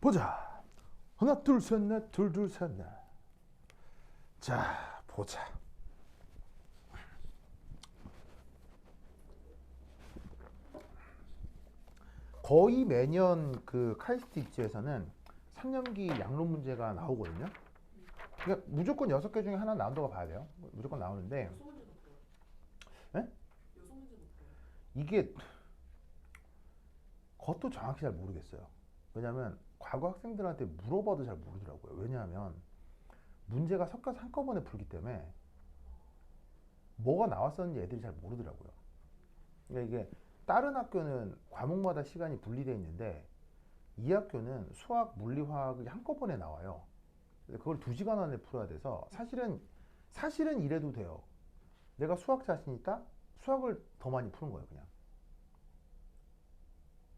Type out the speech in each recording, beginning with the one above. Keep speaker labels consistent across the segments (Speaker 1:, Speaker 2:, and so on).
Speaker 1: 보자. 하나 둘 셋 넷 둘 둘 셋 넷. 자, 보자. 거의 매년 그 카이스트 입지에서는 3년기 양론 문제가 나오거든요. 그러니까 무조건 6개 중에 하나 나온다고 봐야 돼요. 무조건 나오는데
Speaker 2: 요소 문제도 풀어요.
Speaker 1: 예?
Speaker 2: 요소 문제도 풀어요.
Speaker 1: 이게 그것도 정확히 잘 모르겠어요. 왜냐하면 과거 학생들한테 물어봐도 잘 모르더라고요. 왜냐하면 문제가 섞여서 한꺼번에 풀기 때문에 뭐가 나왔었는지 애들이 잘 모르더라고요. 그러니까 이게 다른 학교는 과목마다 시간이 분리되어 있는데 이 학교는 수학, 물리, 화학이 한꺼번에 나와요. 그걸 2시간 안에 풀어야 돼서 사실은 이래도 돼요. 내가 수학 자신 있다? 수학을 더 많이 푸는 거예요, 그냥.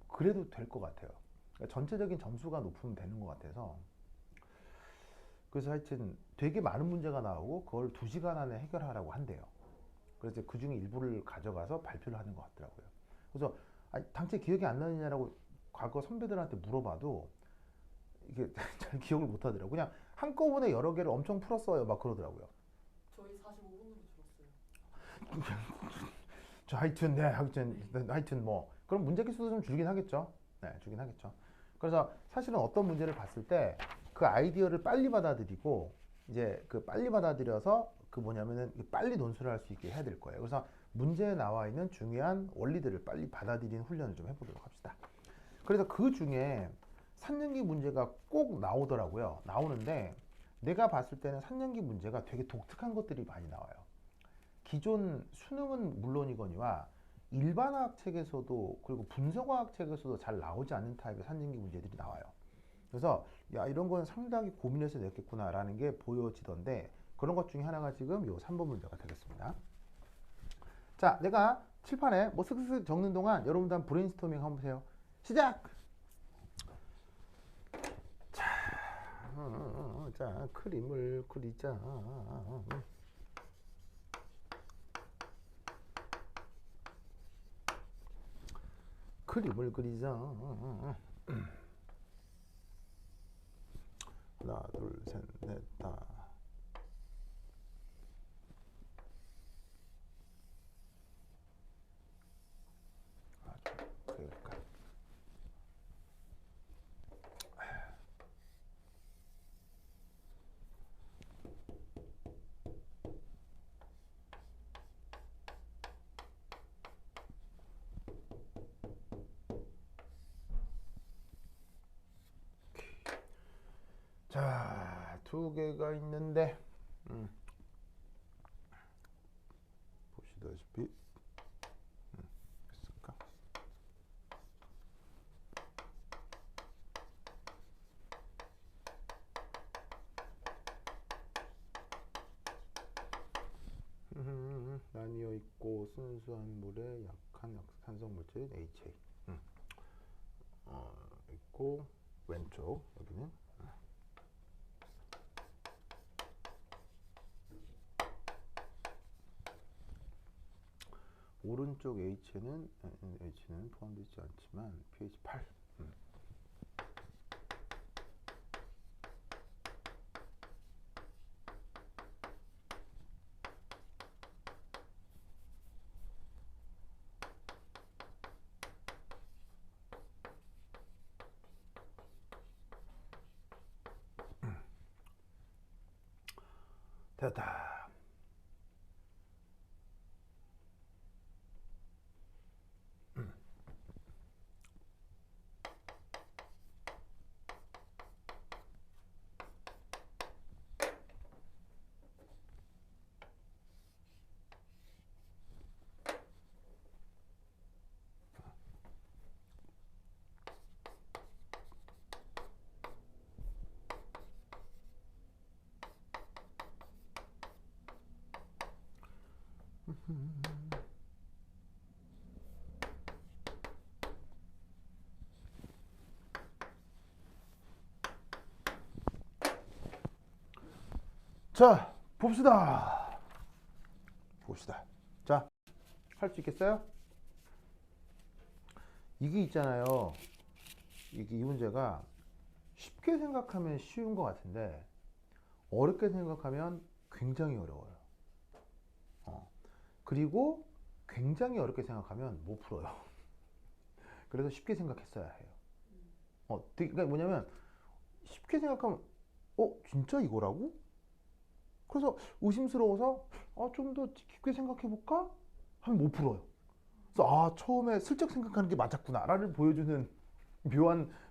Speaker 1: 그래도 될 것 같아요. 그러니까 전체적인 점수가 높으면 되는 것 같아서. 그래서 하여튼 되게 많은 문제가 나오고 그걸 2시간 안에 해결하라고 한대요. 그래서 그 중에 일부를 가져가서 발표를 하는 것 같더라고요. 그래서 당최 기억이 안 나느냐라고 과거 선배들한테 물어봐도 이게 잘 기억을 못 하더라고요. 그냥 한꺼번에 여러 개를 엄청 풀었어요. 막 그러더라고요.
Speaker 2: 저희 45분으로 줄었어요.
Speaker 1: 하여튼 뭐 그럼 문제 개수도 좀 줄긴 하겠죠. 네, 줄긴 하겠죠. 그래서 사실은 어떤 문제를 봤을 때 그 아이디어를 빨리 받아들이고 이제 그 빨리 받아들여서 그 뭐냐면은 빨리 논술을 할 수 있게 해야 될 거예요. 그래서 문제에 나와 있는 중요한 원리들을 빨리 받아들이는 훈련을 좀 해보도록 합시다. 그래서 그 중에 3년기 문제가 꼭 나오더라고요. 나오는데 내가 봤을 때는 3년기 문제가 되게 독특한 것들이 많이 나와요. 기존 수능은 물론이거니와 일반화학 책에서도 그리고 분석화학 책에서도 잘 나오지 않는 타입의 3년기 문제들이 나와요. 그래서 야, 이런 건 상당히 고민해서 냈겠구나라는 게 보여지던데 그런 것 중에 하나가 지금 요 3번 문제가 되겠습니다. 자, 내가 칠판에 뭐 슥슥 적는 동안 여러분들 한번 브레인스토밍 한번 보세요. 시작! 자, 그림을 그리자. 그림을 그리자. 하나, 둘, 셋, 넷, 다. 그럴까? 자, 2개가 있는데, 보시다시피, 됐을까? 나뉘어 있고 순수한 물에 약한 산성 물질인 HA. 있고 왼쪽 여기는 오른쪽 H는 포함되어 있지 않지만 pH 8. 됐다. 자, 봅시다. 자, 할 수 있겠어요? 이게 있잖아요. 이 문제가 쉽게 생각하면 쉬운 것 같은데 어렵게 생각하면 굉장히 어려워요. 그리고 굉장히 어렵게 생각하면 못 풀어요. 그래서 쉽게 생각했어야 해요. 그러니까 뭐냐면 쉽게 생각하면 진짜 이거라고? 그래서 의심스러워서 좀 더 깊게 생각해볼까? 하면 못 풀어요. 그래서 처음에 슬쩍 생각하는 게 맞았구나라를 보여주는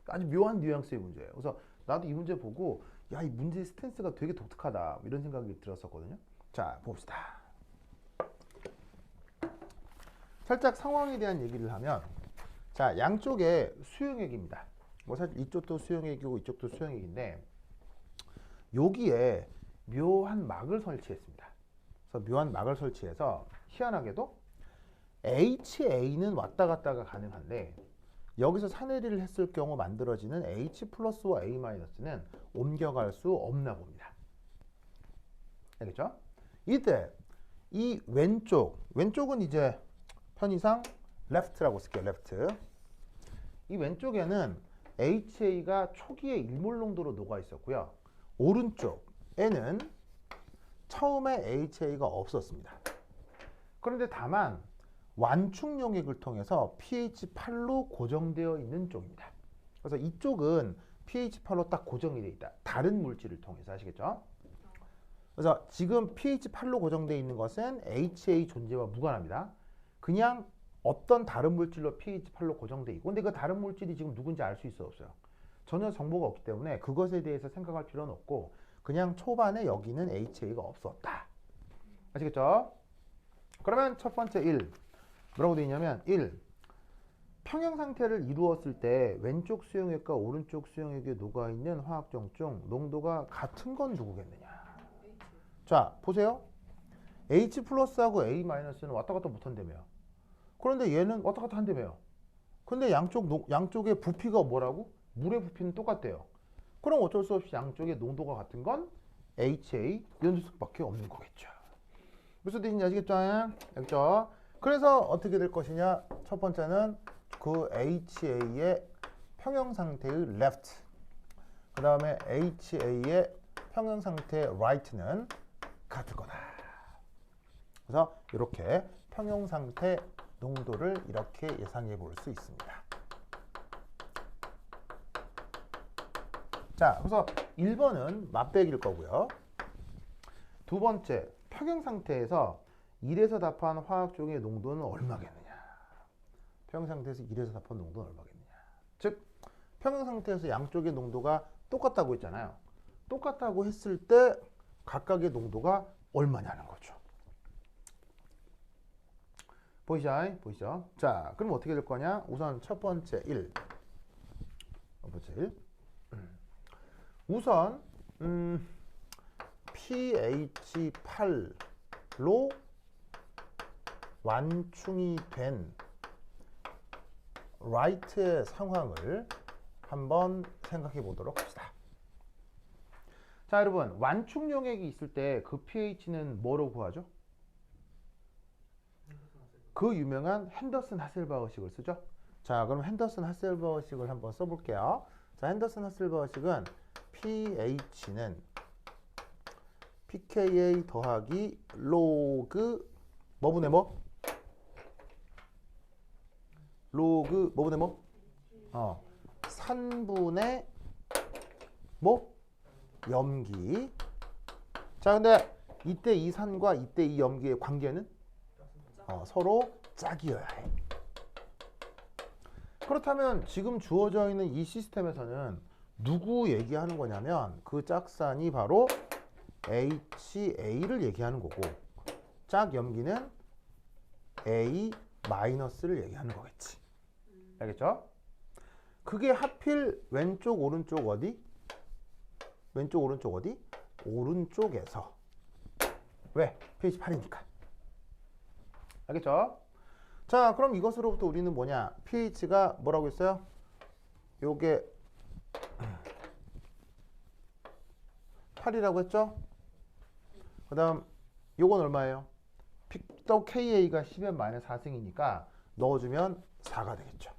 Speaker 1: 아주 묘한 뉘앙스의 문제예요. 그래서 나도 이 문제 보고 야, 이 문제의 스탠스가 되게 독특하다 이런 생각이 들었었거든요. 자, 봅시다. 살짝 상황에 대한 얘기를 하면 자, 양쪽에 수용액입니다. 뭐 사실 이쪽도 수용액이고 이쪽도 수용액인데 여기에 묘한 막을 설치했습니다. 그래서 묘한 막을 설치해서 희한하게도 HA는 왔다 갔다가 가능한데 여기서 산해리를 했을 경우 만들어지는 H 플러스와 A 마이너스는 옮겨갈 수 없나 봅니다. 알겠죠? 이때 이 왼쪽은 이제 편의상 left라고 쓸게요. left. 이 왼쪽에는 HA가 초기에 일몰 농도로 녹아 있었고요. 오른쪽에는 처음에 HA가 없었습니다. 그런데 다만 완충 용액을 통해서 pH 8로 고정되어 있는 쪽입니다. 그래서 이쪽은 pH 8로 딱 고정이 되어 있다. 다른 물질을 통해서 아시겠죠? 그래서 지금 pH 8로 고정되어 있는 것은 HA 존재와 무관합니다. 그냥 어떤 다른 물질로 pH 8로 고정되어 있고 근데 그 다른 물질이 지금 누군지 알 수 있어 없어요? 전혀 정보가 없기 때문에 그것에 대해서 생각할 필요는 없고 그냥 초반에 여기는 HA가 없었다. 아시겠죠? 그러면 첫 번째 1 뭐라고 되어 있냐면 1. 평형 상태를 이루었을 때 왼쪽 수용액과 오른쪽 수용액에 녹아있는 화학종 중 농도가 같은 건 누구겠느냐. 자 보세요. H 플러스하고 A 마이너스는 왔다 갔다 못한다며요. 그런데 얘는 왔다 갔다 한다며요. 근데 양쪽의 부피가 뭐라고? 물의 부피는 똑같대요. 그럼 어쩔 수 없이 양쪽의 농도가 같은 건 HA 이런 수밖에 없는 거겠죠. 무슨 뜻인지 아시겠죠? 알겠죠? 그래서 어떻게 될 것이냐? 첫 번째는 그 HA의 평형 상태의 left, 그 다음에 HA의 평형 상태의 right는 같을 거다. 그래서 이렇게 평형 상태 농도를 이렇게 예상해 볼 수 있습니다. 자, 그래서 1번은 맛배기일 거고요. 두 번째, 평형 상태에서 1에서 답한 화학종의 농도는 얼마겠느냐. 평형 상태에서 1에서 답한 농도는 얼마겠느냐. 즉, 평형 상태에서 양쪽의 농도가 똑같다고 했잖아요. 똑같다고 했을 때 각각의 농도가 얼마냐는 거죠. 보이시죠? 자, 그럼 어떻게 될 거냐? 우선 첫 번째 1. 우선 pH8로 완충이 된 라이트의 상황을 한번 생각해 보도록 합시다. 자, 여러분, 완충 용액이 있을 때 그 pH는 뭐로 구하죠? 그 유명한 핸더슨 하셀바우식을 쓰죠. 자, 그럼 핸더슨 하셀바우식을 한번 써볼게요. 자, 핸더슨 하셀바우식은 pH는 pKa 더하기 로그 뭐분의 뭐? 로그 뭐분의 뭐? 산분의 뭐? 염기. 자, 근데 이때 이 산과 이때 이 염기의 관계는 서로 짝이어야 해. 그렇다면 지금 주어져 있는 이 시스템에서는 누구 얘기하는 거냐면 그 짝산이 바로 HA를 얘기하는 거고 짝 염기는 A-를 얘기하는 거겠지. 알겠죠? 그게 하필 왼쪽 오른쪽 어디? 왼쪽 오른쪽 어디? 오른쪽에서. 왜? pH 8이니까. 알겠죠? 자, 그럼 이것으로부터 우리는 뭐냐? pH가 뭐라고 했어요? 요게 8이라고 했죠? 그 다음 요건 얼마예요? KA가 10의 마이너스 4승이니까 넣어주면 4가 되겠죠.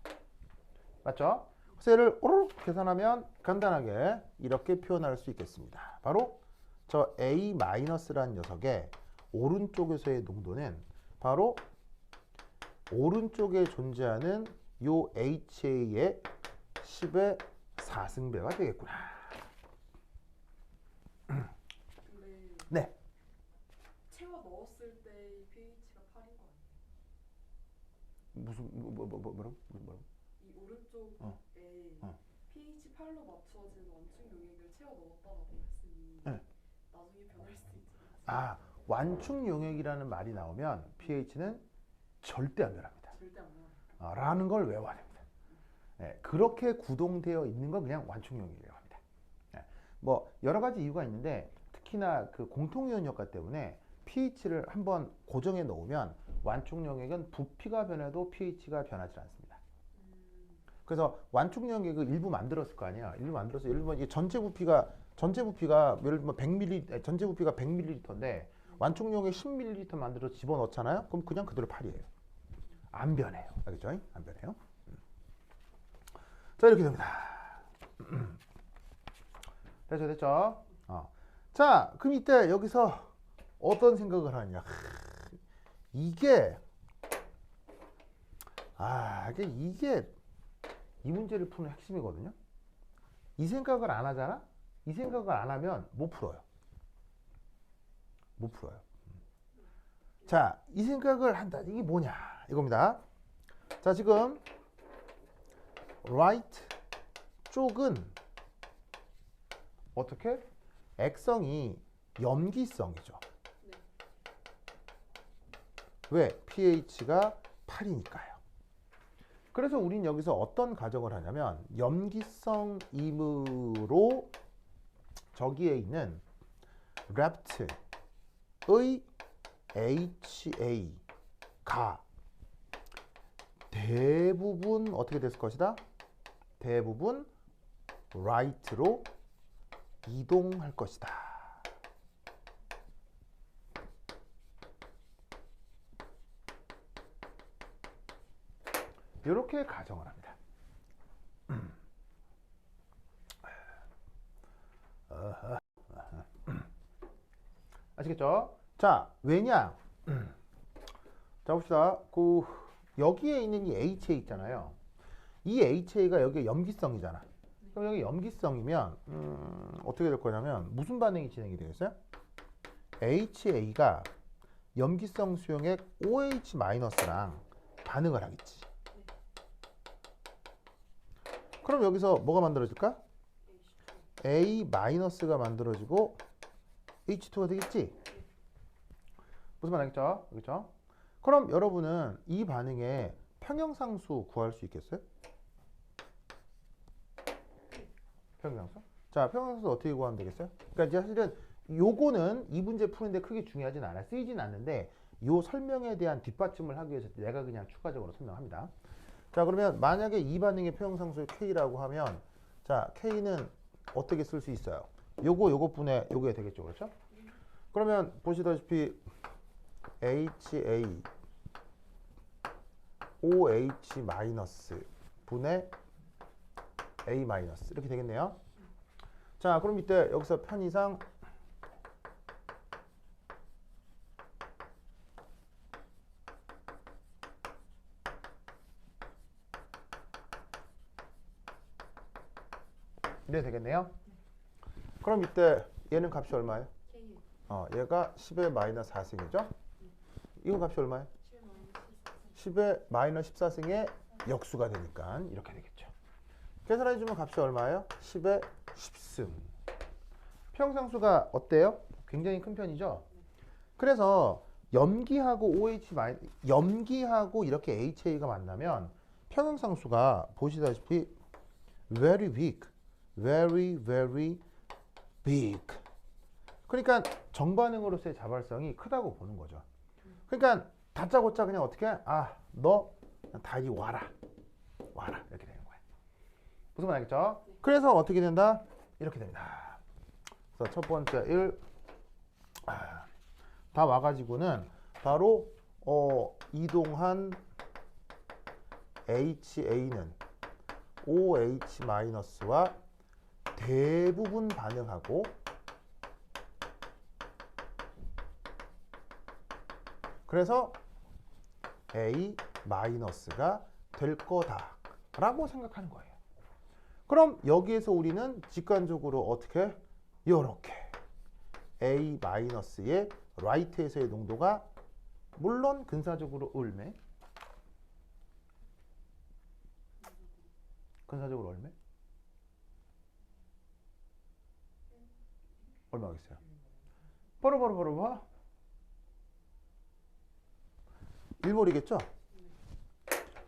Speaker 1: 맞죠? 그래서 얘를 오르륵 계산하면 간단하게 이렇게 표현할 수 있겠습니다. 바로 저 A-라는 녀석의 오른쪽에서의 농도는 바로 오른쪽에 존재하는 요 HA의 10의 4승배가 되겠구나.
Speaker 2: 근데
Speaker 1: 네.
Speaker 2: 채워 넣었을 때 pH가 8인 거 아니에요?
Speaker 1: 무슨 뭐라고?
Speaker 2: 이 오른쪽에
Speaker 1: 어.
Speaker 2: pH 8로 맞춰진 완충 용액을 채워 넣었다라고 했으니
Speaker 1: 네.
Speaker 2: 나중에 변할 수도 있지.
Speaker 1: 아, 완충 용액이라는 말이 나오면 pH는 절대 안 변합니다.
Speaker 2: 절대 안 변하니까.
Speaker 1: 라는 걸 외워야 됩니다. 네, 그렇게 구동되어 있는 건 그냥 완충 용액이라고 합니다. 네, 뭐 여러 가지 이유가 있는데 특히나 그 공통이온 효과 때문에 pH를 한번 고정해 놓으면 완충 용액은 부피가 변해도 pH가 변하지 않습니다. 그래서 완충 용액을 일부 만들었을 거 아니야. 일부 만들어서 예를 들면 이 전체 부피가 예를 들면 100ml 전체 부피가 100ml인데 완충 용액 10ml 만들어서 집어넣잖아요. 그럼 그냥 그대로 8이에요. 안 변해요. 알겠죠? 안 변해요. 자, 이렇게 됩니다. 됐죠? 자, 그럼 이때 여기서 어떤 생각을 하느냐. 이게 이 문제를 푸는 핵심이거든요. 이 생각을 안 하잖아? 이 생각을 안 하면 못 풀어요. 못 풀어요. 자, 이 생각을 한다. 이게 뭐냐? 이겁니다. 자, 지금 right 쪽은 어떻게? 액성이 염기성이죠. 왜? pH가 8이니까요. 그래서 우린 여기서 어떤 가정을 하냐면 염기성임으로 저기에 있는 랩트의 HA가 대부분 어떻게 됐을 것이다? 대부분 right로 이동할 것이다. 이렇게 가정을 합니다. 아시겠죠? 자, 왜냐? 자, 봅시다. 여기에 있는 이 HA 있잖아요. 이 HA가 여기에 염기성이잖아. 그럼 여기 염기성이면 어떻게 될 거냐면 무슨 반응이 진행이 되겠어요? HA가 염기성 수용액 OH-랑 반응을 하겠지. 그럼 여기서 뭐가 만들어질까? A-가 만들어지고 H2가 되겠지? 무슨 말 알겠죠? 그렇죠? 그럼 여러분은 이 반응의 평형상수 구할 수 있겠어요? 평형상수? 자, 평형상수 어떻게 구하면 되겠어요? 그러니까 이제 사실은 요거는 이 문제 푸는데 크게 중요하진 않아요. 쓰이진 않는데 요 설명에 대한 뒷받침을 하기 위해서 내가 그냥 추가적으로 설명합니다. 자, 그러면 만약에 이 반응의 평형상수 K라고 하면 자, K는 어떻게 쓸 수 있어요? 요것분의 요게 되겠죠. 그렇죠? 그러면 보시다시피 HA OH- 분의 A- 이렇게 되겠네요. 자, 그럼 이때 여기서 편의상 이래 되겠네요. 그럼 이때 얘는 값이 얼마예요? 얘가 10의 마이너스 4승이죠? 이거 값이 얼마예요? 10의 마이너스 14승의 역수가 되니까 이렇게 되겠죠. 계산해주면 값이 얼마예요? 10의 10승. 평상수가 어때요? 굉장히 큰 편이죠? 그래서 염기하고 염기하고 이렇게 HA가 만나면 평형상수가 보시다시피 very big, very big. 그러니까 정반응으로서의 자발성이 크다고 보는 거죠. 그러니까 다짜고짜 그냥 어떻게 너 다 이리 와라 이렇게 되는 거예요. 무슨 말 알겠죠? 그래서 어떻게 된다? 이렇게 됩니다. 그래서 첫 번째 1 다 와가지고는 바로 이동한 HA는 OH-와 대부분 반응하고 그래서 A-가 될 거다라고 생각하는 거예요. 그럼 여기에서 우리는 직관적으로 어떻게? 요렇게 A-의 라이트에서의 농도가 물론 근사적으로 얼마? 근사적으로 얼마? 얼마겠어요? 바로 봐. 1몰이겠죠?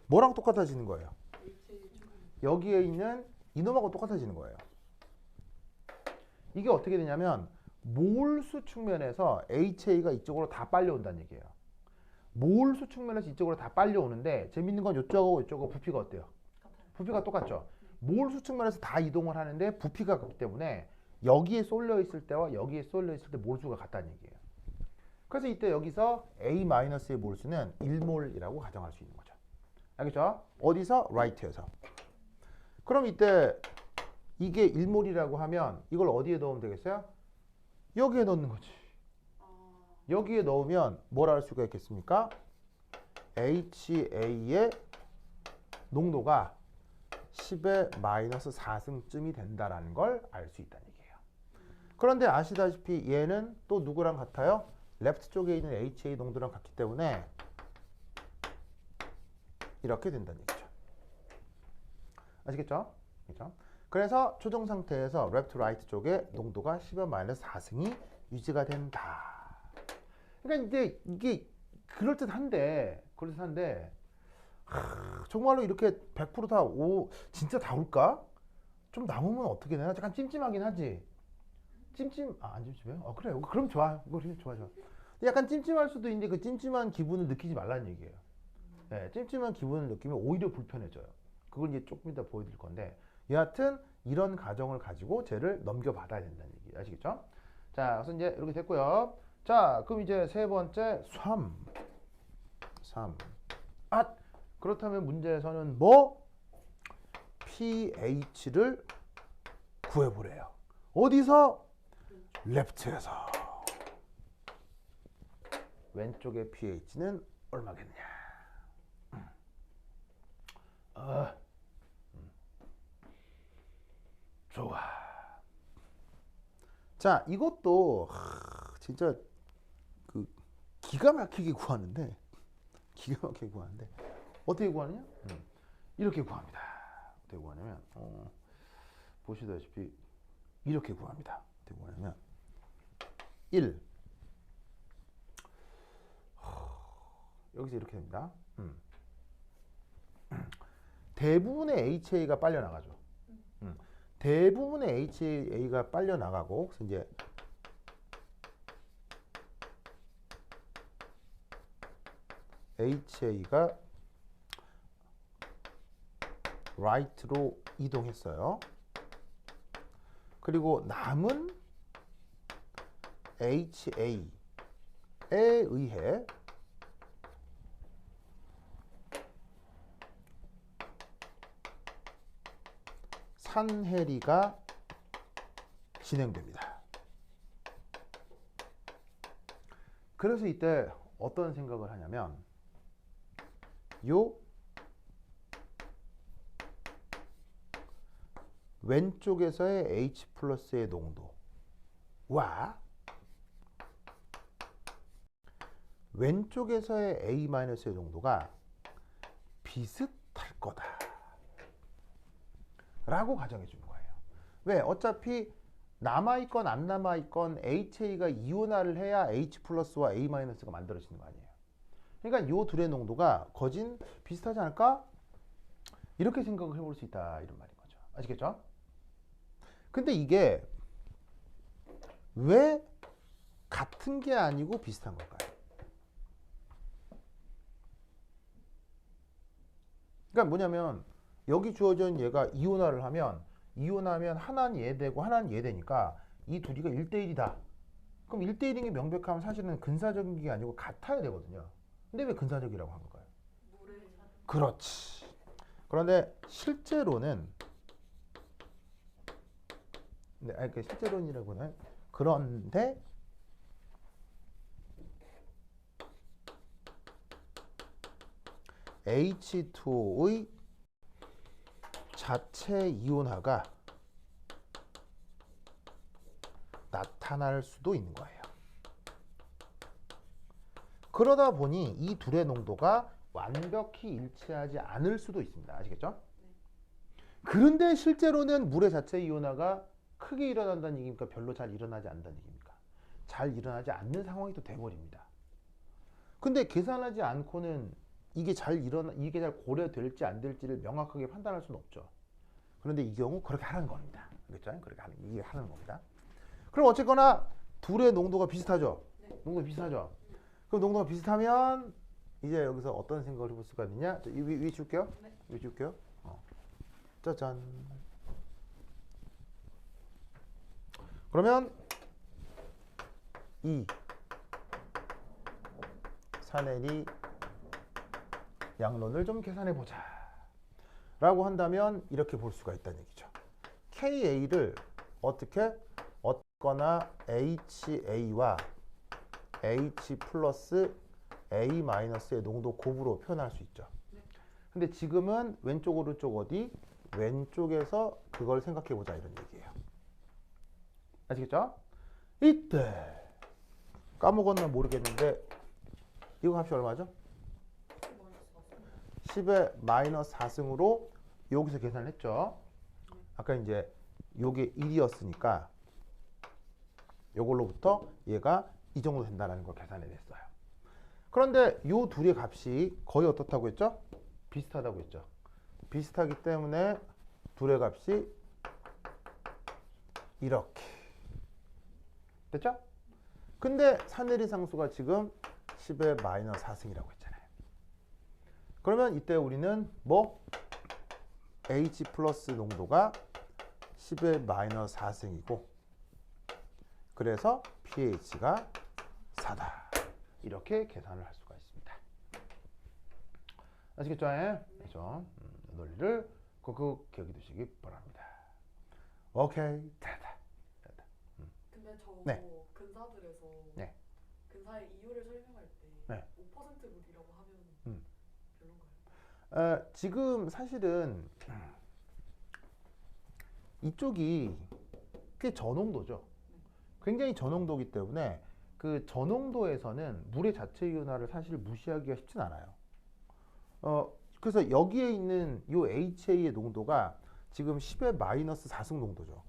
Speaker 1: 뭐랑 똑같아지는 거예요? 여기에 있는 이놈하고 똑같아지는 거예요. 이게 어떻게 되냐면 몰수 측면에서 HA가 이쪽으로 다 빨려온다는 얘기예요. 몰수 측면에서 이쪽으로 다 빨려오는데 재밌는 건 이쪽하고 이쪽하고 부피가 어때요? 부피가 똑같죠? 몰수 측면에서 다 이동을 하는데 부피가 같기 때문에 여기에 쏠려 있을 때와 여기에 쏠려 있을 때 몰수가 같다는 얘기예요. 그래서 이때 여기서 A-의 몰수는 1몰이라고 가정할 수 있는 거죠. 알겠죠? 어디서? 라이트에서. 그럼 이때 이게 1몰이라고 하면 이걸 어디에 넣으면 되겠어요? 여기에 넣는 거지. 여기에 넣으면 뭘 알 수가 있겠습니까? HA의 농도가 10의 마이너스 4승쯤이 된다라는 걸 알 수 있다는 얘기예요. 그런데 아시다시피 얘는 또 누구랑 같아요? 레프트 쪽에 있는 HA 농도랑 같기 때문에 이렇게 된다는 얘기죠. 아시겠죠? 그렇죠? 그래서 초정 상태에서 레프트 라이트 쪽에 농도가 10의 마이너스 4승이 유지가 된다. 그러니까 이제 이게 그럴듯한데 정말로 이렇게 100% 다 진짜 다 올까? 좀 남으면 어떻게 되나? 약간 찜찜하긴 하지. 안 찜찜해요? 그래. 그럼 좋아. 좋아. 약간 찜찜할 수도 있는데 그 찜찜한 기분을 느끼지 말라는 얘기예요. 네, 찜찜한 기분을 느끼면 오히려 불편해져요. 그걸 이제 조금 이따 보여드릴 건데 여하튼 이런 가정을 가지고 쟤를 넘겨받아야 된다는 얘기 아시겠죠? 자, 그래서 이제 이렇게 됐고요. 자, 그럼 이제 세 번째 3. 그렇다면 문제에서는 뭐? pH를 구해보래요. 어디서? 레프트에서. 왼쪽의 pH는 얼마겠냐? 좋아. 자, 이것도 진짜 그 기가 막히게 구하는데 어떻게 구하느냐? 이렇게 구합니다. 어떻게 구하냐면 보시다시피 이렇게 구합니다. 어떻게 구하냐면 1 여기서 이렇게 됩니다. 대부분의 HA가 빨려 나가죠. 대부분의 HA가 빨려 나가고 그래서 이제 HA가 right로 이동했어요. 그리고 남은 HA에 의해 산해리가 진행됩니다. 그래서 이때 어떤 생각을 하냐면 요 왼쪽에서의 H 플러스의 농도와 왼쪽에서의 A 마이너스의 농도가 비슷할 거다 라고 가정해 주는 거예요. 왜? 어차피 남아있건 안 남아있건 HA가 이온화를 해야 H 플러스와 A 마이너스가 만들어지는 거 아니에요. 그러니까 이 둘의 농도가 거진 비슷하지 않을까? 이렇게 생각을 해볼 수 있다 이런 말인 거죠. 아시겠죠? 근데 이게 왜 같은 게 아니고 비슷한 걸까요? 그러니까 뭐냐면 여기 주어진 얘가 이온화를 하면 이온화하면 하나는 얘 되고 하나는 얘 되니까 이 둘이가 1대1이다. 그럼 1대1인 게 명백하면 사실은 근사적인 게 아니고 같아야 되거든요. 근데 왜 근사적이라고 한 걸까요? 그렇지. 그런데 실제로는 네, 아니 그 실제론이라고는 그런데 H2O의 자체 이온화가 나타날 수도 있는 거예요. 그러다 보니 이 둘의 농도가 완벽히 일치하지 않을 수도 있습니다. 아시겠죠? 그런데 실제로는 물의 자체 이온화가 크게 일어난다는 얘기입니까? 별로 잘 일어나지 않는다는 얘기입니까? 잘 일어나지 않는 상황이 또 돼버립니다. 근데 계산하지 않고는 이게 잘 고려될지 안 될지를 명확하게 판단할 수는 없죠. 그런데 이 경우 그렇게 하는 겁니다. 알겠죠? 이게 하는 겁니다. 그럼 어쨌거나 둘의 농도가 비슷하죠? 농도 비슷하죠? 그럼 농도가 비슷하면 이제 여기서 어떤 생각을 해볼 수가 있느냐? 위 줄게요. 위 줄게요. 짜잔. 그러면 이 사내리 양론을 좀 계산해 보자 라고 한다면 이렇게 볼 수가 있다는 얘기죠. KA를 어떻게 어거나 HA와 H 플러스 A 마이너스의 농도 곱으로 표현할 수 있죠. 근데 지금은 왼쪽 오른쪽 어디? 왼쪽에서 그걸 생각해 보자 이런 얘기예요. 아시겠죠? 이때 까먹었나 모르겠는데 이거 값이 얼마죠? 10의 마이너스 4승으로 여기서 계산을 했죠. 아까 이제 요게 1이었으니까 요걸로부터 얘가 이 정도 된다는 걸 계산해냈어요. 그런데 요 둘의 값이 거의 어떻다고 했죠? 비슷하다고 했죠. 비슷하기 때문에 둘의 값이 이렇게 됐죠? 근데 사내리 상수가 지금 10의 마이너스 4승이라고 했잖아요. 그러면 이때 우리는 뭐 H 플러스 농도가 10의 마이너스 4승이고 그래서 pH가 4다. 이렇게 계산을 할 수가 있습니다. 아시겠죠? 그렇죠? 논리를 꼭 기억해 두시기 바랍니다. 오케이. 됐다.
Speaker 2: 근데 저
Speaker 1: 네.
Speaker 2: 근사들에서
Speaker 1: 네.
Speaker 2: 근사의 이유를 설명할 때
Speaker 1: 네.
Speaker 2: 5% 물이라고 하면 별론가요?
Speaker 1: 지금 사실은 이쪽이 꽤 저농도죠. 굉장히 저농도이기 때문에 그 저농도에서는 물의 자체 이온화를 사실 무시하기가 쉽진 않아요. 그래서 여기에 있는 이 HA의 농도가 지금 10의 마이너스 4승 농도죠.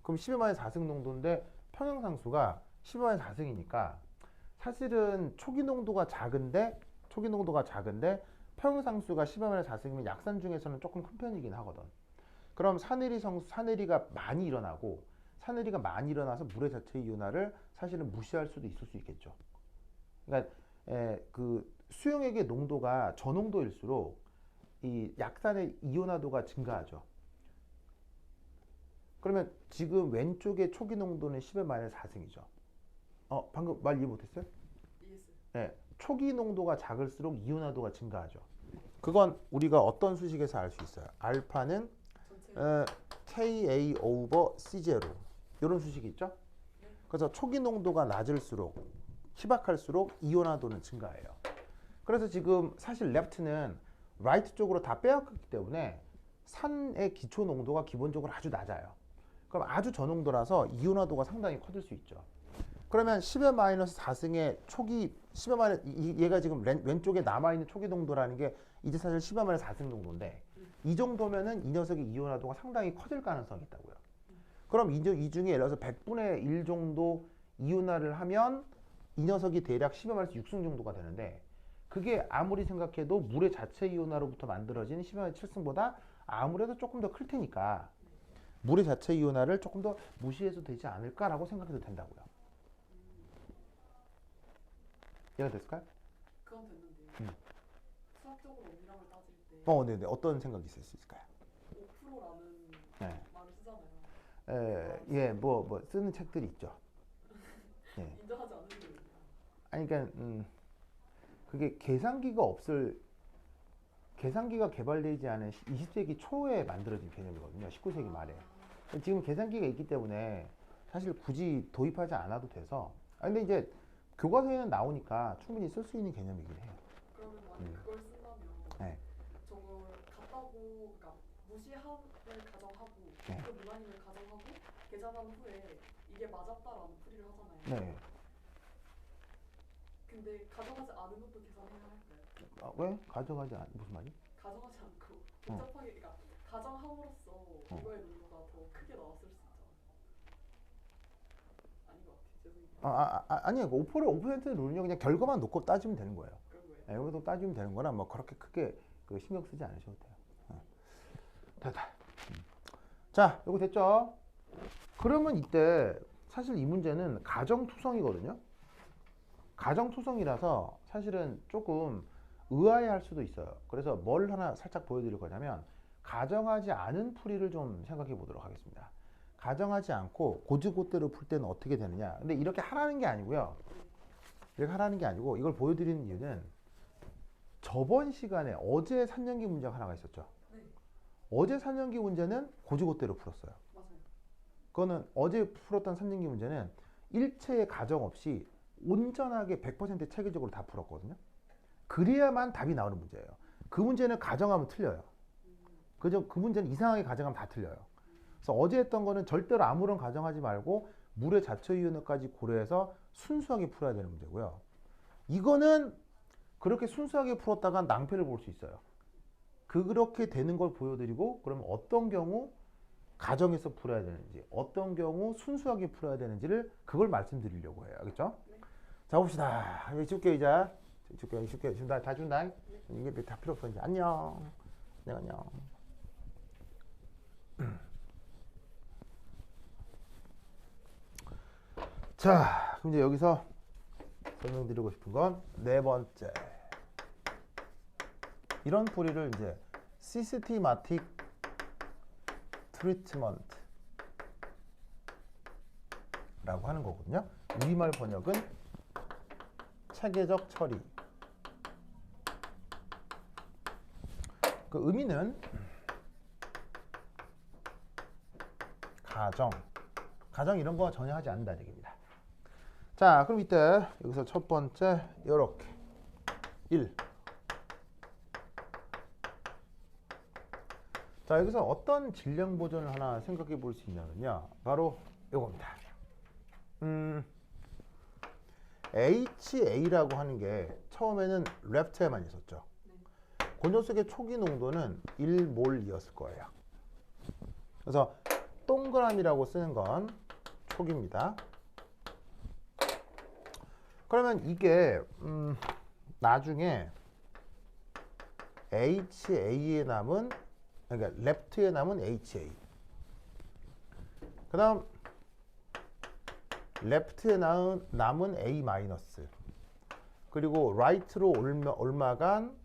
Speaker 1: 그럼 10의 마이너스 4승 농도인데 평형상수가 10의 마이너스 4승이니까 사실은 초기 농도가 작은데 평형상수가 10의 마이너스 4승이면 약산 중에서는 조금 큰 편이긴 하거든. 그럼 사내리가 많이 일어나서 물의 자체 이온화를 사실은 무시할 수도 있을 수 있겠죠. 그러니까 그 수용액의 농도가 저농도일수록 이 약산의 이온화도가 증가하죠. 그러면 지금 왼쪽의 초기 농도는 10의 마이너스 4승이죠. 방금 말 이해 못했어요?
Speaker 2: 이해했어요.
Speaker 1: 네, 초기 농도가 작을수록 이온화도가 증가하죠. 그건 우리가 어떤 수식에서 알 수 있어요. 알파는
Speaker 2: 전체
Speaker 1: KA over C0 이런 수식이 있죠. 그래서 초기 농도가 낮을수록 희박할수록 이온화도는 증가해요. 그래서 지금 사실 레프트는 라이트 쪽으로 다 빼앗겼기 때문에 산의 기초 농도가 기본적으로 아주 낮아요. 그럼 아주 저농도라서 이온화도가 상당히 커질 수 있죠. 그러면 10의 마이너스 4승의 초기 10의 마이너스 얘가 지금 왼쪽에 남아있는 초기 농도라는 게 이제 사실 10의 마이너스 4승 농도인데 이 정도면은 이 녀석의 이온화도가 상당히 커질 가능성이 있다고요. 그럼 이 중에 예를 들어서 100분의 1 정도 이온화를 하면 이 녀석이 대략 10의 마이너스 6승 정도가 되는데 그게 아무리 생각해도 물의 자체 이온화로부터 만들어진 10의 마이너스 7승보다 아무래도 조금 더 클 테니까 물의 자체 이온화를 조금 더 무시해도 되지 않을까라고 생각해도 된다고요. 이해가 됐을까요?
Speaker 2: 그건 됐는데 수학적으로 음량을 따질 때
Speaker 1: 네네. 어떤 생각이 있을 수 있을까요?
Speaker 2: 5%라는
Speaker 1: 네.
Speaker 2: 말을 쓰잖아요.
Speaker 1: 예, 뭐 쓰는 책들이 있죠. 예.
Speaker 2: 인정하지 않는 게
Speaker 1: 아니, 그러니까 그게 계산기가 없을 계산기가 개발되지 않은 20세기 초에 만들어진 개념이거든요. 19세기 말에. 지금 계산기가 있기 때문에 사실 굳이 도입하지 않아도 돼서. 근데 이제 교과서에는 나오니까 충분히 쓸 수 있는 개념이긴 해요.
Speaker 2: 그러면 만약 그걸 쓴다면
Speaker 1: 네.
Speaker 2: 저걸 같다고 그러니까 무시함을 가정하고
Speaker 1: 네.
Speaker 2: 그 무난힘을 가정하고 계산한 후에 이게 맞았다라는 풀이를 하잖아요.
Speaker 1: 네.
Speaker 2: 근데 가정하지 않은 것도 계산해야 할까요?
Speaker 1: 왜? 가져가지 않, 무슨 말이?
Speaker 2: 가정하지 않고 복잡하게 그러니까 가정함으로써 이거의 농도가 더 크게 나왔을 수 있잖아요. 아닌 것 같아요. 죄송해요.
Speaker 1: 아니요. 5% 룰은요. 그냥 결과만 놓고 따지면 되는 거예요.
Speaker 2: 그런 거예요?
Speaker 1: 네, 여기서 따지면 되는 거라 뭐 그렇게 크게 그 신경 쓰지 않으셔도 돼요. 됐다. 자, 이거 됐죠? 그러면 이때 사실 이 문제는 가정투성이거든요. 가정투성이라서 사실은 조금 의아해할 수도 있어요. 그래서 뭘 하나 살짝 보여드릴 거냐면 가정하지 않은 풀이를 좀 생각해 보도록 하겠습니다. 가정하지 않고 고지고대로 풀 때는 어떻게 되느냐. 근데 이렇게 하라는 게 아니고요. 이렇게 하라는 게 아니고 이걸 보여드리는 이유는 저번 시간에 어제 3년기 문제가 하나가 있었죠.
Speaker 2: 네.
Speaker 1: 어제 3년기 문제는 고지고대로 풀었어요.
Speaker 2: 맞아요.
Speaker 1: 그거는 어제 풀었던 3년기 문제는 일체의 가정 없이 온전하게 100% 체계적으로 다 풀었거든요. 그래야만 답이 나오는 문제예요. 그 문제는 가정하면 틀려요. 그죠? 그 문제는 이상하게 가정하면 다 틀려요. 그래서 어제 했던 거는 절대로 아무런 가정하지 말고 물의 자체 이온까지 고려해서 순수하게 풀어야 되는 문제고요. 이거는 그렇게 순수하게 풀었다가 낭패를 볼 수 있어요. 그렇게 되는 걸 보여드리고 그러면 어떤 경우 가정에서 풀어야 되는지 어떤 경우 순수하게 풀어야 되는지를 그걸 말씀드리려고 해요. 알겠죠?
Speaker 2: 네.
Speaker 1: 자 봅시다. 여기 줄게 이제. 줄게 준다. 다 준다. 이게 다 필요 없어 이제. 안녕. 네 안녕. 자 그럼 이제 여기서 설명드리고 싶은 건 네 번째. 이런 풀이를 이제 시스테마틱 트리트먼트 라고 하는 거거든요. 우리말 번역은 체계적 처리. 그 의미는 가정 이런 거 전혀 하지 않는다는 얘기입니다. 자, 그럼 이때 여기서 첫 번째 요렇게 1. 자, 여기서 어떤 질량 보존을 하나 생각해 볼 수 있냐면요. 바로 요겁니다. HA라고 하는 게 처음에는 랩트에만 있었죠. 그 녀석의 초기 농도는 1몰이었을 거예요. 그래서 동그라미라고 쓰는 건 초기입니다. 그러면 이게 나중에 HA에 남은 그러니까 랩트에 남은 HA 그 다음 레프트에 남은 A 마이너스 그리고 라이트로 옮아간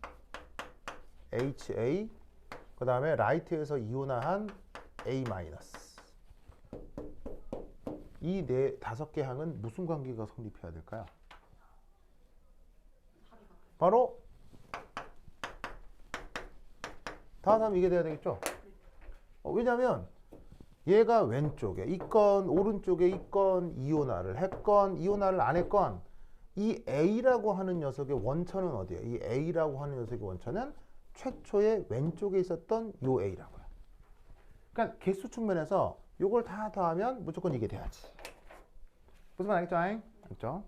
Speaker 1: HA 그 다음에 라이트에서 이온화한 A 마이너스 이 다섯 개 항은 무슨 관계가 성립해야 될까요? 바로 다 하면 이게 돼야 되겠죠? 왜냐하면 얘가 왼쪽에 있건 오른쪽에 있건 이온화를 했건 이온화를 안 했건 이 A라고 하는 녀석의 원천은 어디예요? 이 A라고 하는 녀석의 원천은 최초의 왼쪽에 있었던 요 A라고요. 그러니까 개수 측면에서 요걸 다 더하면 무조건 이게 돼야지. 무슨 말 알겠죠? 알겠죠?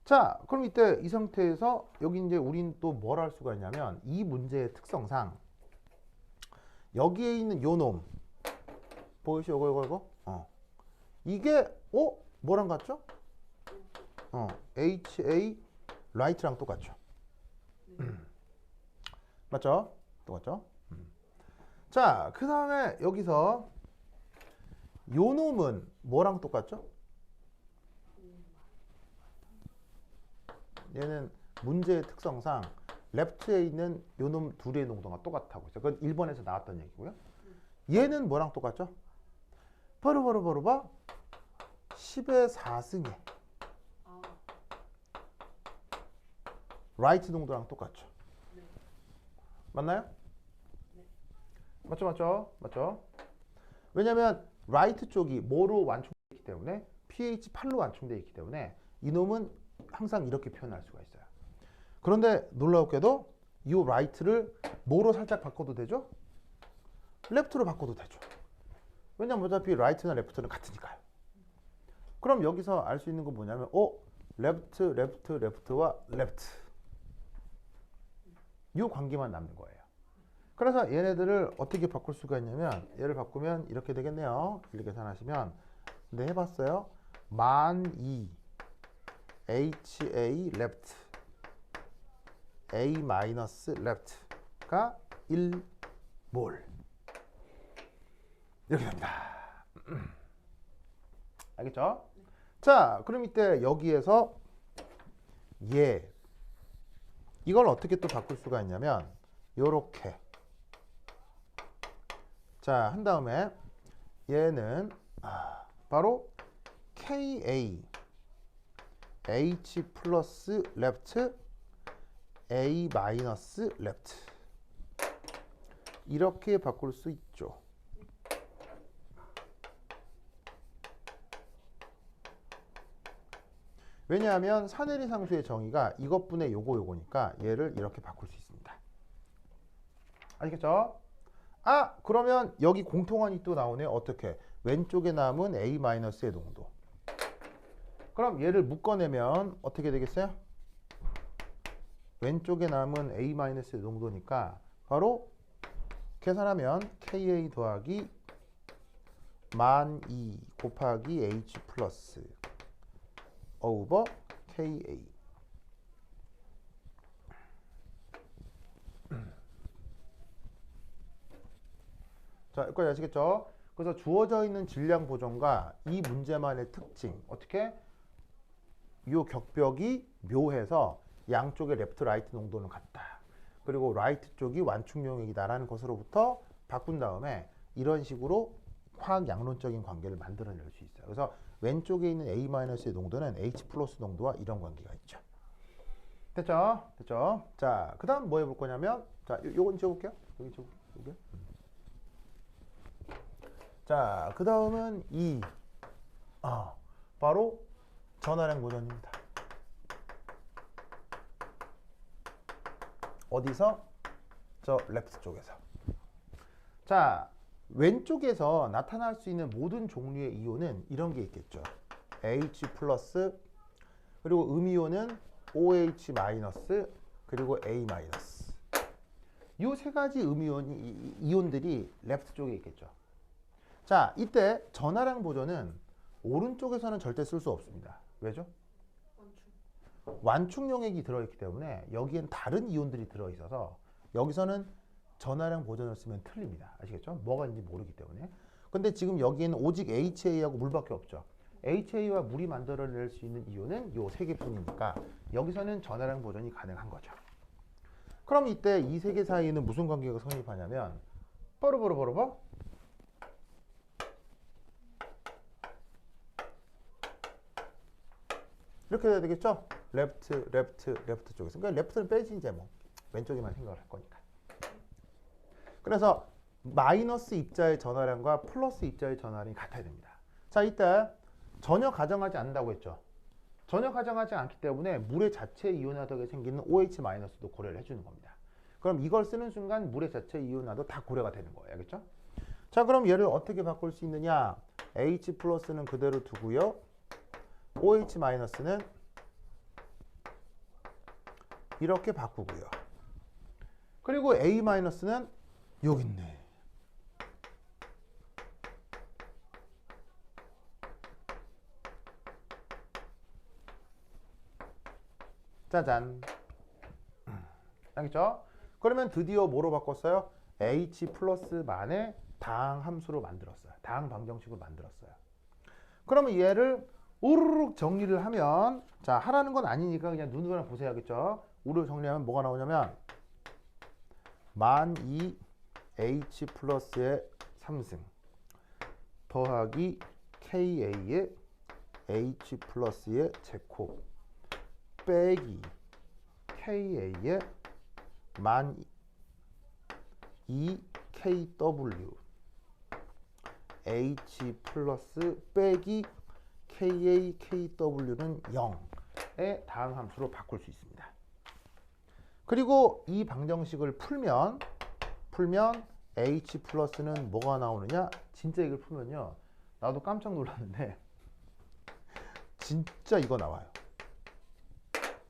Speaker 1: 자, 그럼 이때 이 상태에서 여기 이제 우린 또 뭘 할 수가 있냐면 이 문제의 특성상 여기에 있는 요 놈 보이시죠? 이거 이게 뭐랑 같죠? HA 라이트랑 똑같죠. 맞죠? 똑같죠? 자, 그 다음에 여기서 요 놈은 뭐랑 똑같죠? 얘는 문제의 특성상 레프트에 있는 요 놈 둘의 농도가 똑같다고 했죠. 그건 1번에서 나왔던 얘기고요. 얘는 뭐랑 똑같죠? 바로 10의 4승에 라이트 농도랑 똑같죠. 맞나요?
Speaker 2: 네.
Speaker 1: 맞죠? 왜냐면 라이트 쪽이 뭐로 완충되어 있기 때문에 pH 8로 완충되어 있기 때문에 이놈은 항상 이렇게 표현할 수가 있어요. 그런데 놀라웠게도 이 라이트를 뭐로 살짝 바꿔도 되죠? 레프트로 바꿔도 되죠. 왜냐면 어차피 라이트나 레프트는 같으니까요. 그럼 여기서 알 수 있는 건 뭐냐면 레프트와 레프트 이 관계만 남는 거예요. 그래서 얘네들을 어떻게 바꿀 수가 있냐면 얘를 바꾸면 이렇게 되겠네요. 이렇게 계산하시면 근데 해봤어요. -2 HA left A 마이너스 left가 1몰 이렇게 됩니다. 알겠죠? 자, 그럼 이때 여기에서 이걸 어떻게 또 바꿀 수가 있냐면 요렇게 자, 한 다음에 얘는 바로 KA H 플러스 left A 마이너스 left 이렇게 바꿀 수 있죠. 왜냐하면 사내리 상수의 정의가 이것분의 요거니까 얘를 이렇게 바꿀 수 있습니다. 아시겠죠? 그러면 여기 공통한이 또 나오네요. 어떻게? 왼쪽에 남은 A-의 농도. 그럼 얘를 묶어내면 어떻게 되겠어요? 왼쪽에 남은 A-의 농도니까 바로 계산하면 KA 더하기 -2 곱하기 H 플러스 over KA. 자, 여기까지 아시겠죠? 그래서 주어져 있는 질량 보존과 이 문제만의 특징 어떻게? 이 격벽이 묘해서 양쪽의 레프트 라이트 농도는 같다. 그리고 라이트 쪽이 완충 용액이다라는 것으로부터 바꾼 다음에 이런 식으로 화학 양론적인 관계를 만들어낼 수 있어요. 그래서 왼쪽에 있는 A-의 농도는 H 플러스 농도와 이런 관계가 있죠. 됐죠? 자, 그 다음 뭐 해볼 거냐면 자, 요건 지워볼게요. 여기 지워볼게요. 자, 그 다음은 바로 전화량 보존입니다. 어디서? 저 레프트 쪽에서. 자, 왼쪽에서 나타날 수 있는 모든 종류의 이온은 이런 게 있겠죠. H 플러스 그리고 음이온은 OH 마이너스 그리고 A 마이너스. 이 세 가지 이온들이 레프트 쪽에 있겠죠. 자, 이때 전하량 보존은 오른쪽에서는 절대 쓸 수 없습니다. 왜죠? 완충 용액이 들어있기 때문에 여기엔 다른 이온들이 들어있어서 여기서는 전하량 보존을 쓰면 틀립니다. 아시겠죠? 뭐가 있는지 모르기 때문에. 근데 지금 여기에는 오직 HA하고 물밖에 없죠. HA와 물이 만들어낼 수 있는 이온은 요 세 개뿐이니까 여기서는 전하량 보존이 가능한 거죠. 그럼 이때 이 세 개 사이에는 무슨 관계가 성립하냐면 뽀로뽀로뽀로뽀 이렇게 돼야 되겠죠? 레프트 쪽에서. 그러니까 레프트는 빼지 이제 뭐 왼쪽에만 생각을 할 거니까. 그래서 마이너스 입자의 전하량과 플러스 입자의 전하량이 같아야 됩니다. 자, 이때 전혀 가정하지 않는다고 했죠. 전혀 가정하지 않기 때문에 물의 자체 이온화덕에 생기는 OH-도 고려를 해주는 겁니다. 그럼 이걸 쓰는 순간 물의 자체 이온화도 다 고려가 되는 거예요. 알겠죠? 자, 그럼 얘를 어떻게 바꿀 수 있느냐? H 플러스는 그대로 두고요. OH-는 이렇게 바꾸고요. 그리고 A-는 여기 있네. 짜잔. 알겠죠? 그러면 드디어 뭐로 바꿨어요? H 플러스만의 다항 함수로 만들었어요. 다항 방정식으로 만들었어요. 그러면 얘를 우르륵 정리를 하면 자, 하라는 건 아니니까 그냥 눈으로만 보세요겠죠? 우르륵 정리하면 뭐가 나오냐면 -2 H 플러스의 3승 더하기 KA의 H 플러스의 제곱 빼기 KA의 2kw h 플러스 빼기 ka kw는 0의 다음 함수로 바꿀 수 있습니다. 그리고 이 방정식을 풀면 h 플러스는 뭐가 나오느냐? 진짜 이걸 풀면요. 나도 깜짝 놀랐는데 진짜 이거 나와요.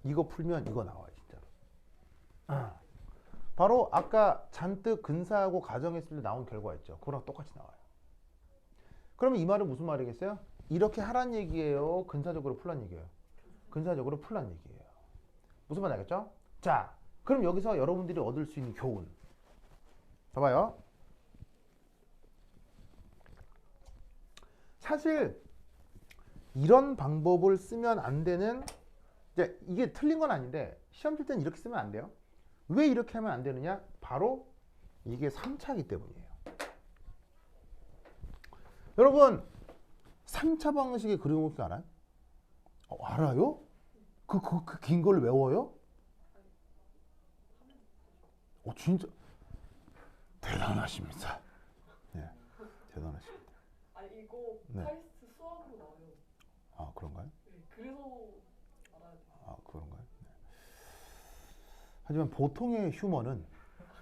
Speaker 1: 이거 풀면 이거 나와요, 진짜로. 바로 아까 잔뜩 근사하고 가정했을 때 나온 결과 있죠. 그거랑 똑같이 나와요. 그러면 이 말은 무슨 말이겠어요? 이렇게 하란 얘기예요? 근사적으로 풀란 얘기예요? 근사적으로 풀란 얘기예요. 무슨 말 알겠죠? 자, 그럼 여기서 여러분들이 얻을 수 있는 교훈. 봐봐요. 사실 이런 방법을 쓰면 안 되는, 이제 이게 틀린 건 아닌데 시험 칠 때는 이렇게 쓰면 안 돼요. 왜 이렇게 하면 안 되느냐? 바로 이게 3차이기 때문이에요. 여러분 3차 방식의 그림을 알아요? 알아요? 그 긴 걸 외워요? 진짜 대단하십니다. 네, 대단하십니다.
Speaker 2: 아니 이거
Speaker 1: 네.
Speaker 2: 카이스트 수학으로 나와요.
Speaker 1: 아, 그런가요?
Speaker 2: 네, 그래서 알아야 돼요.
Speaker 1: 아, 그런가요? 네. 하지만 보통의 휴머는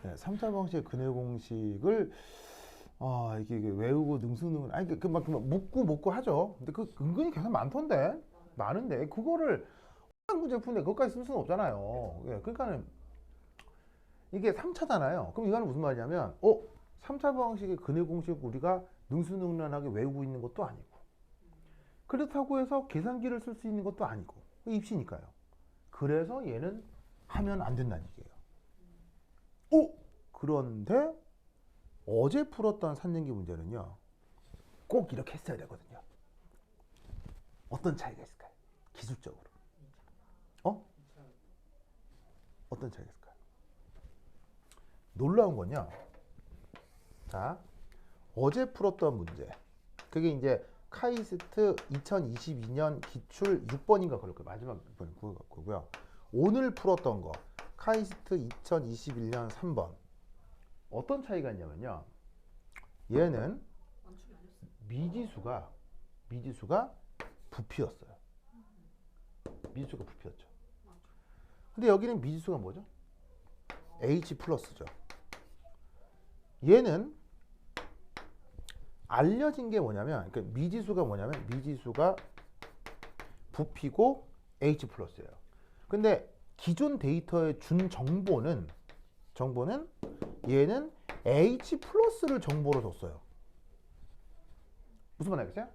Speaker 1: 3차 방식의 근해 공식을 이게 외우고 능수능을 아니 막 묻고 하죠. 근데 그 은근히 계산 많던데 많은데 그거를 문제 푸는데 그것까지 쓸 수는 없잖아요. 그러니까는 이게 3차잖아요. 그럼 이거는 무슨 말이냐면 3차 방식의 근해 공식 우리가 능수능란하게 외우고 있는 것도 아니고 그렇다고 해서 계산기를 쓸 수 있는 것도 아니고 입시니까요. 그래서 얘는 하면 안 된다는 얘기예요. 그런데 어제 풀었던 산전기 문제는요. 꼭 이렇게 했어야 되거든요. 어떤 차이가 있을까요? 기술적으로. 어떤 차이가 있을까요? 놀라운 건요. 자, 어제 풀었던 문제. 그게 이제 카이스트 2022년 기출 6번인가 그럴 거예요. 마지막 6번이 그거고요. 오늘 풀었던 거 카이스트 2021년 3번. 어떤 차이가 있냐면요. 얘는 미지수가 부피였어요. 미지수가 부피였죠. 근데 여기는 미지수가 뭐죠? H 플러스죠. 얘는 알려진 게 뭐냐면, 그러니까 미지수가 뭐냐면 미지수가 부피고 H 플러스예요. 근데 기존 데이터에 준 정보는 얘는 H 플러스를 정보로 줬어요. 무슨 말 알겠어요?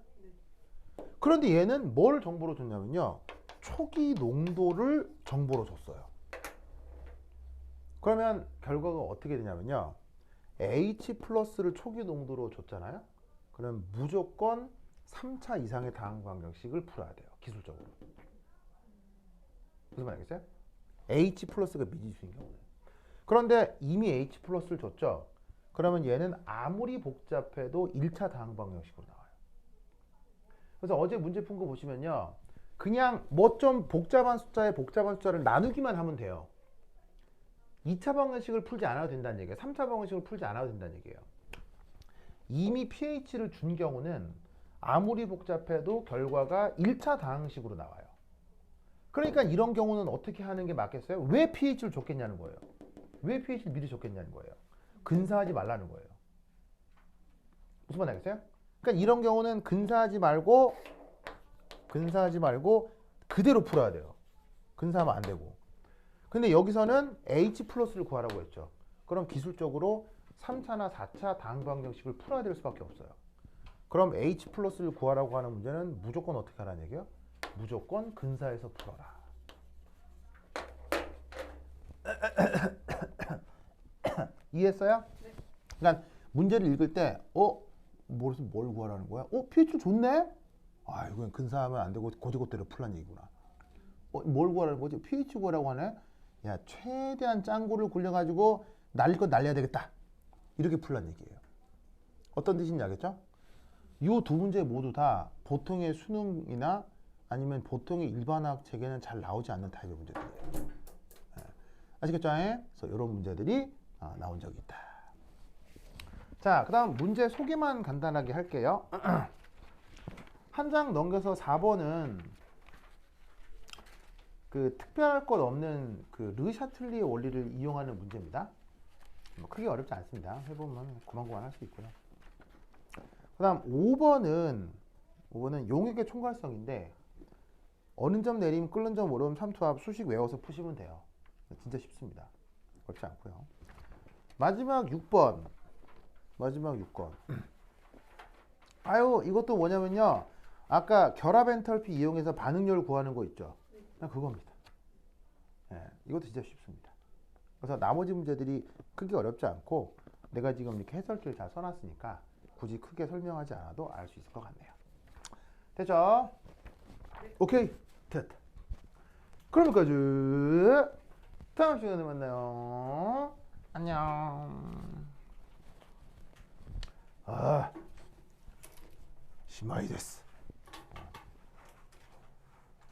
Speaker 1: 그런데 얘는 뭘 정보로 줬냐면요. 초기 농도를 정보로 줬어요. 그러면 결과가 어떻게 되냐면요. H 플러스를 초기 농도로 줬잖아요. 그럼 무조건 3차 이상의 다항 방정식을 풀어야 돼요. 기술적으로. 무슨 말 알겠어요? H 플러스가 미지수인 경우는. 그런데 이미 H 플러스를 줬죠. 그러면 얘는 아무리 복잡해도 1차 다항 방정식으로 나와요. 그래서 어제 문제 푼 거 보시면요. 그냥 뭐 좀 복잡한 숫자를 나누기만 하면 돼요. 2차 방정식을 풀지 않아도 된다는 얘기예요. 3차 방정식을 풀지 않아도 된다는 얘기예요. 이미 pH를 준 경우는 아무리 복잡해도 결과가 1차 다항식으로 나와요. 그러니까 이런 경우는 어떻게 하는 게 맞겠어요? 왜 pH를 줬겠냐는 거예요. 왜 pH를 미리 줬겠냐는 거예요. 근사하지 말라는 거예요. 무슨 말 알겠어요? 그러니까 이런 경우는 근사하지 말고 그대로 풀어야 돼요. 근사하면 안 되고. 근데 여기서는 H 플러스를 구하라고 했죠. 그럼 기술적으로 3차나 4차 다항 방정식을 풀어야 될 수밖에 없어요. 그럼 H 플러스를 구하라고 하는 문제는 무조건 어떻게 하라는 얘기예요? 무조건 근사해서 풀어라. 이해했어요?
Speaker 2: 네.
Speaker 1: 그러니까 문제를 읽을 때 뭘 구하라는 거야? pH 좋네? 이건 근사하면 안 되고 고지고대로 풀란 얘기구나. 뭘 구하라는 거지? pH 구하라고 하네? 야, 최대한 짱구를 굴려가지고 날릴 건 날려야 되겠다. 이렇게 풀란 얘기예요. 어떤 뜻인지 알겠죠? 이 두 문제 모두 다 보통의 수능이나 아니면 보통의 일반학 체계는 잘 나오지 않는 타입의 문제들이에요. 아시겠죠? 그래서 이런 문제들이 나온 적이 있다. 자, 그 다음 문제 소개만 간단하게 할게요. 한 장 넘겨서 4번은 그 특별할 것 없는 그 르샤틀리의 원리를 이용하는 문제입니다. 뭐 크게 어렵지 않습니다. 해보면 고만고만 할 수 있고요. 그 다음 5번은 용액의 총괄성인데 어느 점 내림, 끓는 점 오름, 삼투압, 수식 외워서 푸시면 돼요. 진짜 쉽습니다. 어렵지 않고요. 마지막 6번. 아유, 이것도 뭐냐면요. 아까 결합 엔탈피 이용해서 반응률 구하는 거 있죠. 그냥 그겁니다. 예, 이것도 진짜 쉽습니다. 그래서 나머지 문제들이 크게 어렵지 않고 내가 지금 이렇게 해설지를 잘 써놨으니까 굳이 크게 설명하지 않아도 알 수 있을 것 같네요. 됐죠? 오케이, 됐다. 그러면까지 다음 시간에 만나요. 안녕. 아, 시마이 데스.